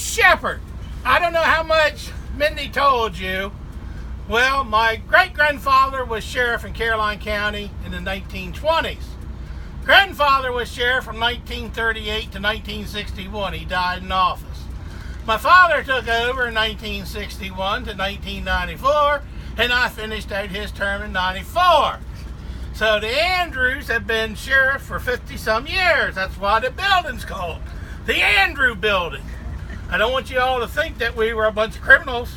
Sheppard. I don't know how much Mindy told you. Well, my great-grandfather was sheriff in Caroline County in the 1920s. Grandfather was sheriff from 1938 to 1961. He died in office. My father took over in 1961 to 1994, and I finished out his term in 94. So the Andrews have been sheriff for 50-some years. That's why the building's called the Andrew Building. I don't want you all to think that we were a bunch of criminals,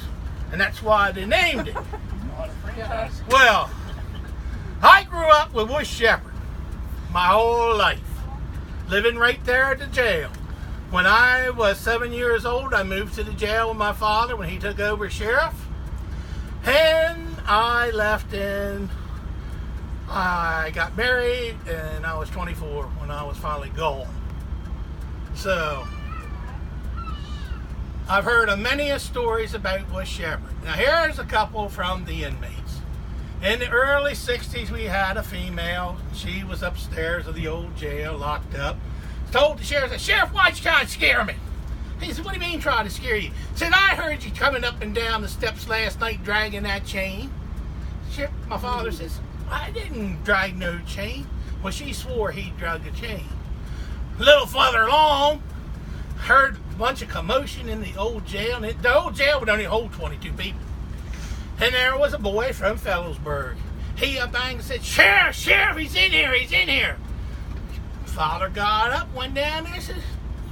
and that's why they named it. Well, I grew up with Wish Sheppard my whole life, living right there at the jail. When I was 7 years old, I moved to the jail with my father when he took over sheriff, and I left I got married, and I was 24 when I was finally gone. So, I've heard of many stories about Wish Sheppard. Now here's a couple from the inmates. In the early 60s, we had a female. She was upstairs of the old jail, locked up. Told the sheriff, "Sheriff, why'd you try to scare me?" He said, "What do you mean try to scare you?" Said, "I heard you coming up and down the steps last night dragging that chain." My father says, "I didn't drag no chain." Well, she swore he dragged a chain. A little further along, heard a bunch of commotion in the old jail. And the old jail would only hold 22 people. And there was a boy from Fellowsburg. He up and said, Sheriff, he's in here. Father got up, went down there, says,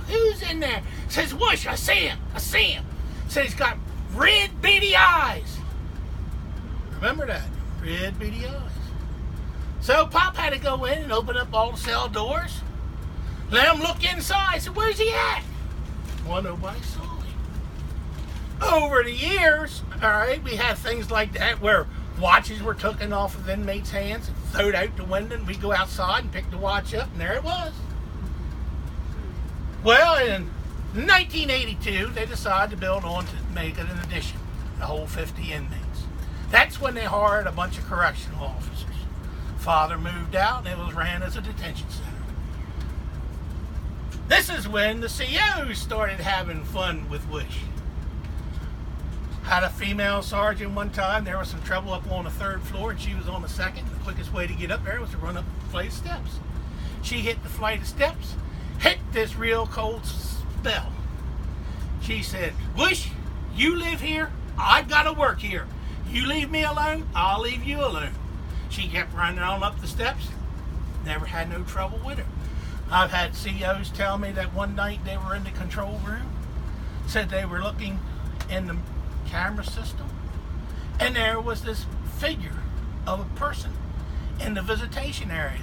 "Who's in there?" Says, "Wish, I see him. Says he's got red beady eyes." Remember that, red beady eyes. So Pop had to go in and open up all the cell doors. Let him look inside. Said, "Where's he at?" Well, nobody saw him. Over the years, all right, we had things like that where watches were taken off of inmates' hands and thrown out the window, and we'd go outside and pick the watch up, and there it was. Well, in 1982, they decided to build on to make it an addition, the whole 50 inmates. That's when they hired a bunch of correctional officers. Father moved out, and it was ran as a detention center. This is when the COs started having fun with Wish. Had a female sergeant one time. There was some trouble up on the 3rd floor, and she was on the 2nd. The quickest way to get up there was to run up the flight of steps. She hit the flight of steps, hit this real cold spell. She said, "Wish, you live here, I've got to work here. You leave me alone, I'll leave you alone." She kept running on up the steps. Never had no trouble with her. I've had COs tell me that one night they were in the control room, said they were looking in the camera system, and there was this figure of a person in the visitation area.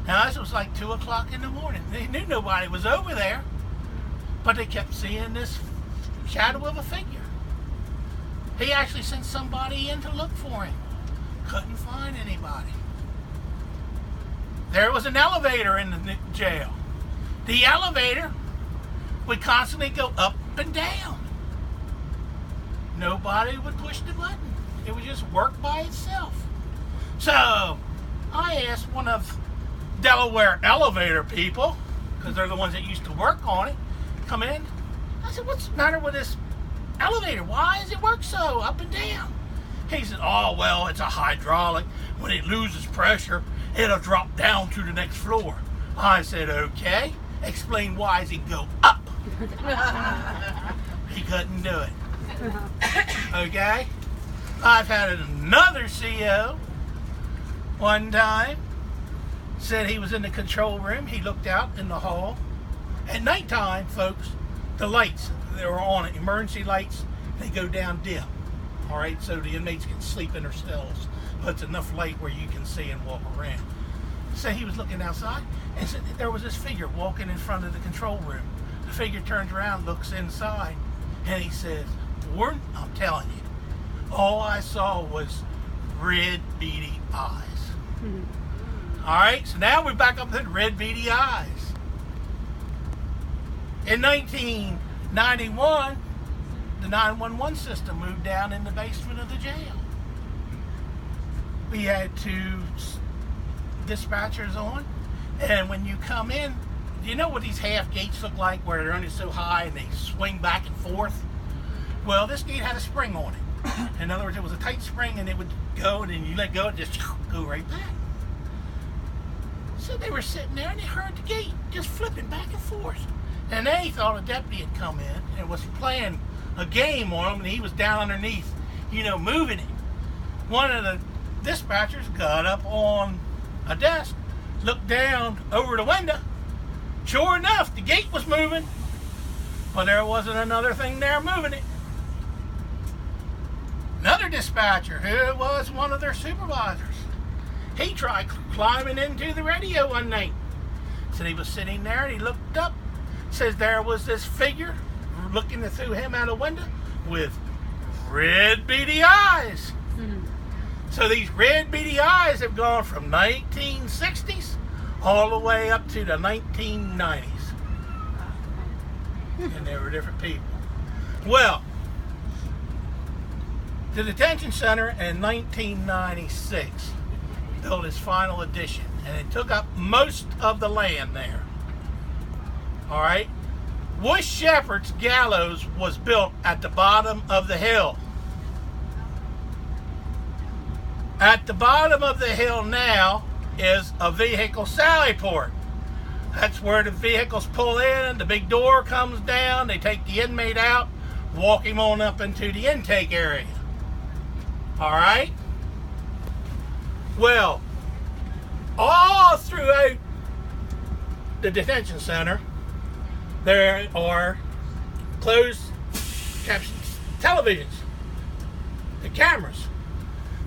Now this was like 2 o'clock in the morning. They knew nobody was over there, but they kept seeing this shadow of a figure. He actually sent somebody in to look for him. Couldn't find anybody. There was an elevator in the jail. The elevator would constantly go up and down. Nobody would push the button. It would just work by itself. So I asked one of Delaware elevator people, because they're the ones that used to work on it, come in. I said, "What's the matter with this elevator? Why does it work so up and down?" He said, "Oh, well, it's a hydraulic. When it loses pressure, it'll drop down to the next floor." I said, "Okay, explain why does it go up?" He couldn't do it. Okay? I've had another CO one time, said he was in the control room. He looked out in the hall. At nighttime, folks, the lights that were on, emergency lights, they go down dim. All right, so the inmates can sleep in their cells, but it's enough light where you can see and walk around. So he was looking outside, and said there was this figure walking in front of the control room. The figure turns around, looks inside, and he says, "Warden, I'm telling you, all I saw was red beady eyes." All right, so now we're back up to red beady eyes. In 1991, the 911 system moved down in the basement of the jail. We had 2 dispatchers on, and when you come in, do you know what these half gates look like, where they're only so high and they swing back and forth? Well, this gate had a spring on it. In other words, it was a tight spring, and it would go, and then you let go, and just go right back. So they were sitting there, and they heard the gate just flipping back and forth. And they thought a deputy had come in and was playing a game on him, and he was down underneath, moving it. One of the dispatchers got up on a desk, looked down over the window. Sure enough, the gate was moving, but there wasn't another thing there moving it. Another dispatcher, who was one of their supervisors, he tried climbing into the radio one night. So he was sitting there, and he looked up. Says there was this figure looking through him out a window with red beady eyes. So these red beady eyes have gone from 1960s all the way up to the 1990s. And they were different people. Well, the detention center in 1996 built its final addition, and it took up most of the land there. All right. Wish Sheppard's gallows was built at the bottom of the hill. At the bottom of the hill now is a vehicle sally port. That's where the vehicles pull in, the big door comes down, they take the inmate out, walk him on up into the intake area. All right? Well, all throughout the detention center, there are closed caption televisions, the cameras,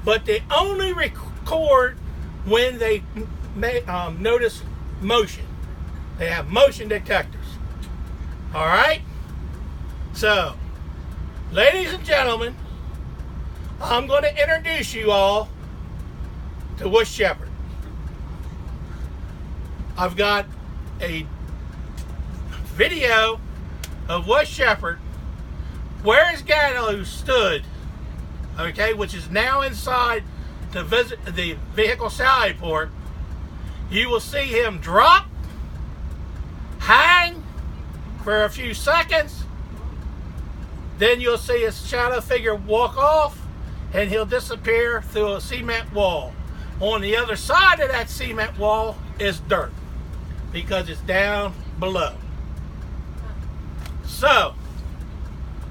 but they only record when they notice motion. They have motion detectors. All right? So, ladies and gentlemen, I'm going to introduce you all to Wish Sheppard. I've got a video of Wish Sheppard where his gallows stood, okay, which is now inside the vehicle sally port. You will see him drop, hang for a few seconds, then you'll see his shadow figure walk off, and he'll disappear through a cement wall. On the other side of that cement wall is dirt, because it's down below. So,